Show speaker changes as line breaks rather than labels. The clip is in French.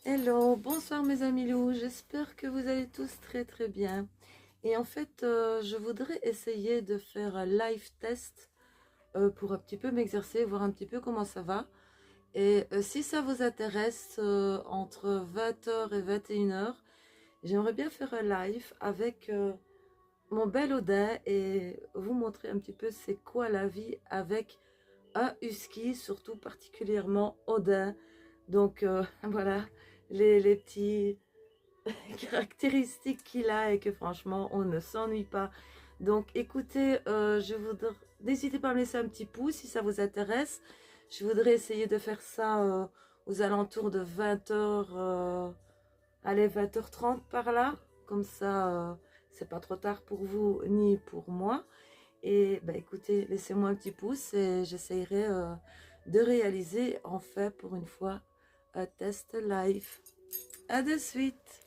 Hello, bonsoir mes amis loups, j'espère que vous allez tous très bien. Et en fait, je voudrais essayer de faire un live test pour un petit peu m'exercer, voir un petit peu comment ça va. Et si ça vous intéresse, entre 20h et 21h, j'aimerais bien faire un live avec mon bel Odin et vous montrer un petit peu c'est quoi la vie avec un husky, surtout particulièrement Odin. Donc voilà, les petits caractéristiques qu'il a et que franchement on ne s'ennuie pas. Donc écoutez, n'hésitez pas à me laisser un petit pouce si ça vous intéresse. Je voudrais essayer de faire ça aux alentours de 20h, allez 20h30 par là, comme ça c'est pas trop tard pour vous ni pour moi. Et bah écoutez, laissez-moi un petit pouce et j'essayerai de réaliser enfin pour une fois un test live. À de suite.